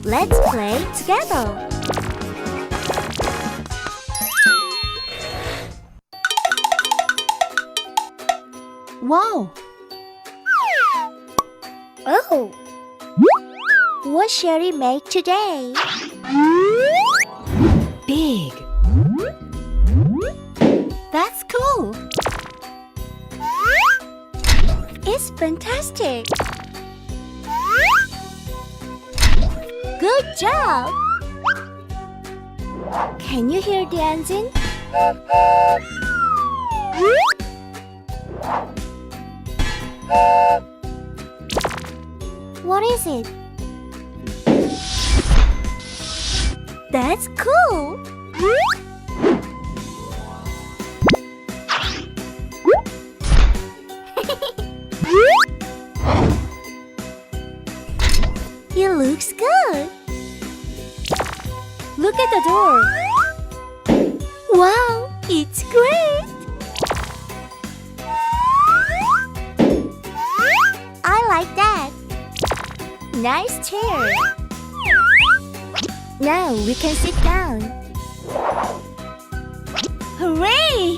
Let's play together. Wow! Oh! What shall we make today? Big. That's cool! It's fantastic! Good job! Can you hear the engine? What is it? That's cool! It looks good! Look at the door! Wow! It's great! I like that! Nice chair! Now we can sit down! Hooray!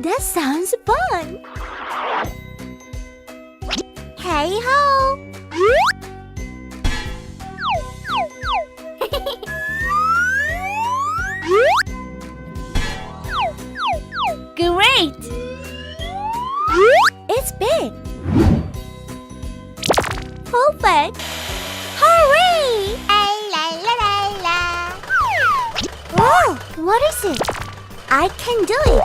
That sounds fun! Hey ho! Great! It's big! Perfect! Hooray! Whoa! What is it? I can do it!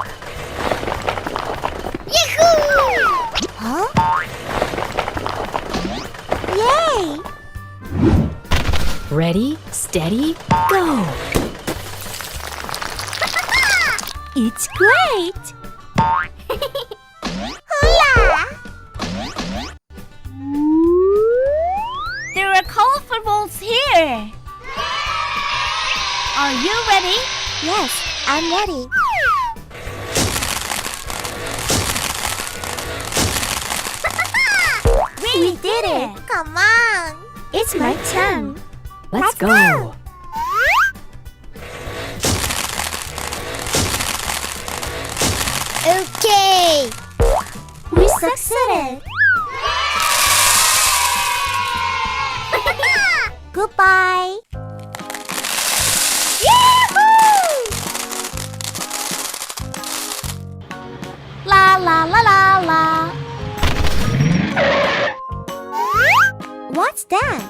Yahoo! Huh? Yay! Ready, steady, go! It's great! Hooyah! There are colorful balls here! Are you ready? Yes, I'm ready. We did it! Come on! It's my turn! Let's go! Okay! We succeeded! Goodbye! Yahoo! La la la la la! What's that?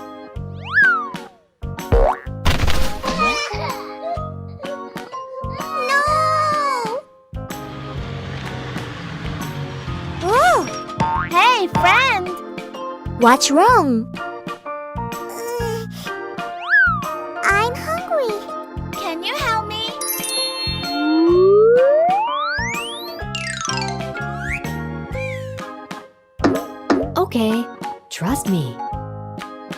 No! Oh! Hey, friend! What's wrong? I'm hungry. Can you help me? Okay, trust me.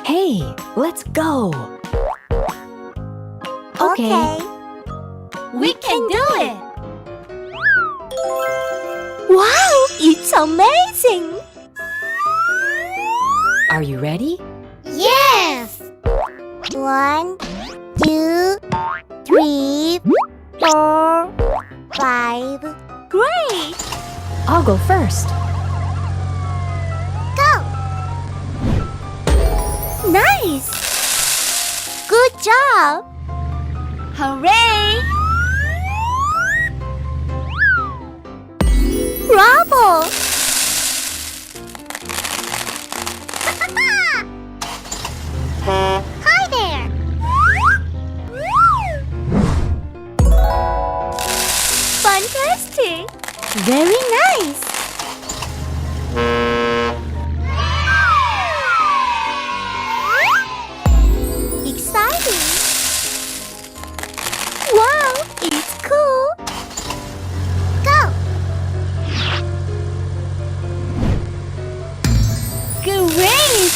Hey, let's go! Okay. We can do it! Wow! It's amazing! Are you ready? Yes! 1, 2, 3, 4, 5. Great! I'll go first. Go! Nice! Good job! Hooray! Bravo! Hi there! Fantastic! Very nice! Exciting! Wow! It's cool! Go! Great!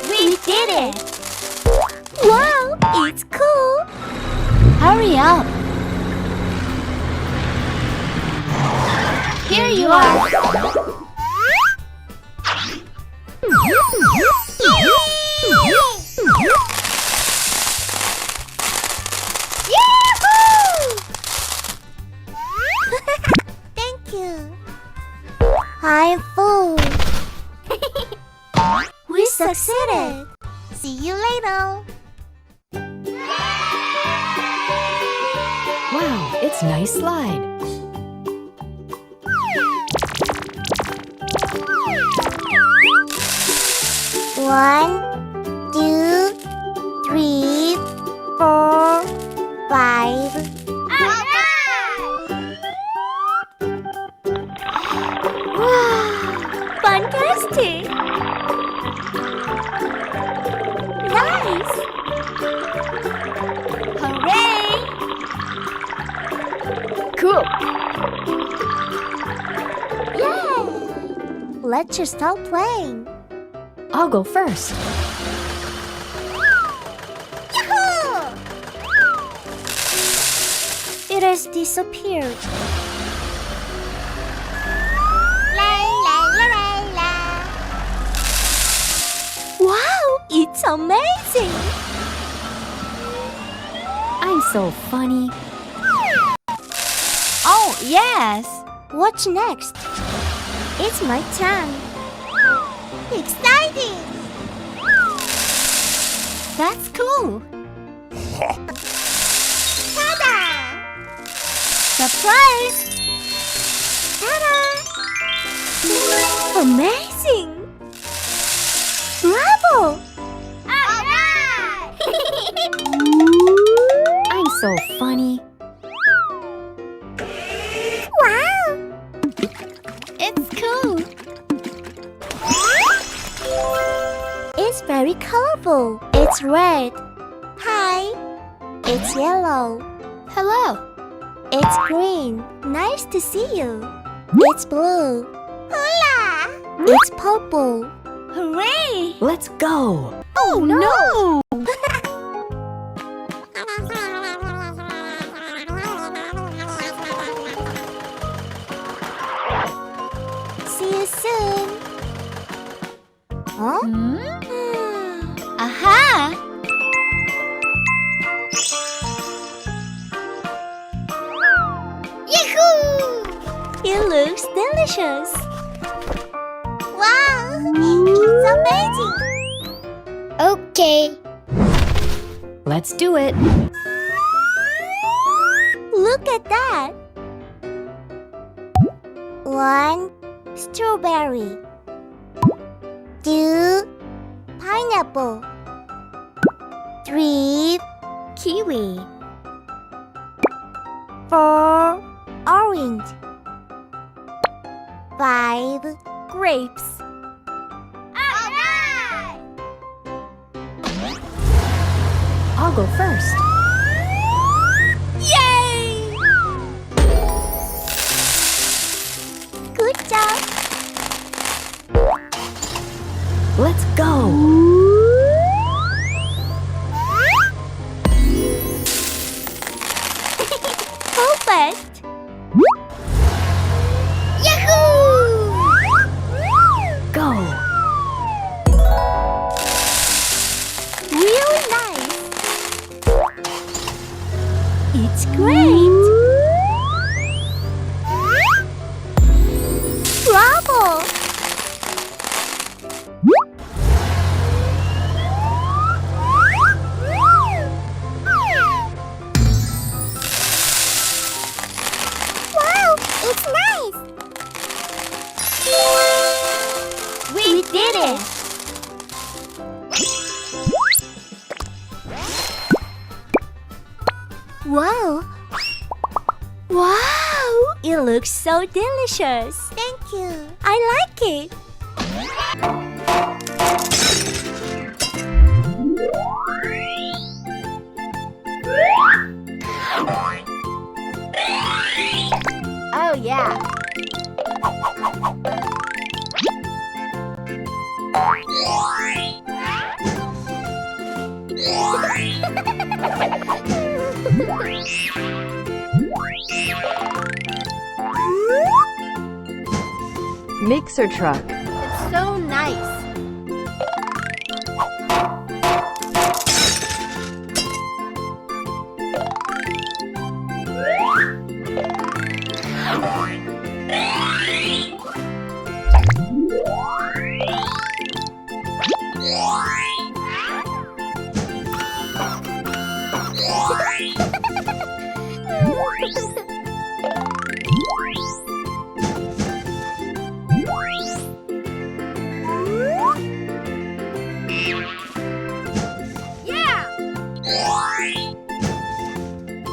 We did it! Wow! It's cool! Here you are. Thank you. I'm full. We succeeded. See you later. Wow, it's nice slide. One, two, three, four, five. Wow, fantastic! Nice! Hooray! Cool. Yay! Let's just start playing. I'll go first. Yahoo! It has disappeared. Wow, it's amazing! I'm so funny. Oh, yes! What's next? It's my turn. Exciting! That's cool! Ta-da! Surprise! Ta-da! Amazing! Bravo! Alright! I'm so funny. Wow! It's cool! It's very colorful. It's red. Hi. It's yellow. Hello. It's green. Nice to see you. It's blue. Hola! It's purple. Hooray! Let's go. Oh no! See you soon. Huh? Aha! Yahoo! It looks delicious. Wow! It's amazing. Okay. Let's do it. Look at that. 1 strawberry. 2 pineapple. 3 kiwi. 4 orange. 5 grapes. Alright! I'll go first. Yay! Good job. Let's go. Perfect. Yahoo! Go. Really nice. It's great. Bravo! Wow, it's nice. We did it. Wow! Wow! It looks so delicious! Thank you! I like it! Oh yeah! Mixer truck. It's so nice.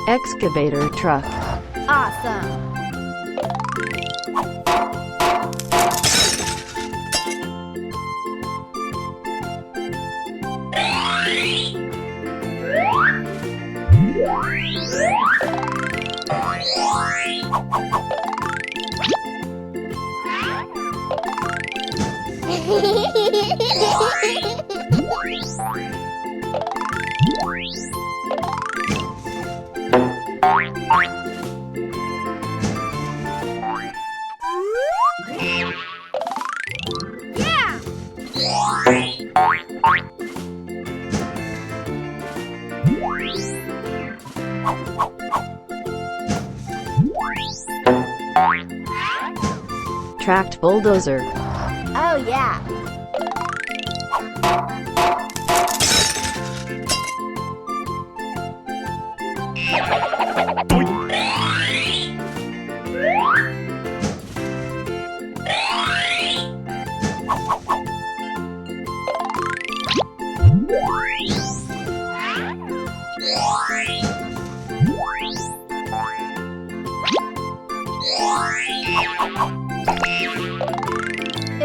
Excavator truck. Awesome. Tracked bulldozer. Oh yeah.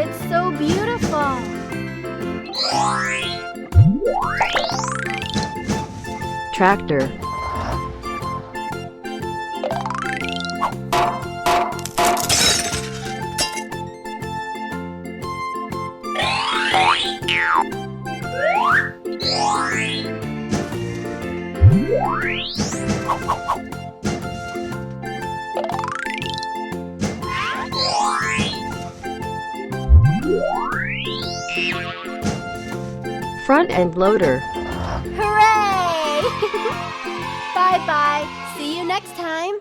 It's so beautiful. Tractor. Front end loader. Hooray! Bye-bye. See you next time.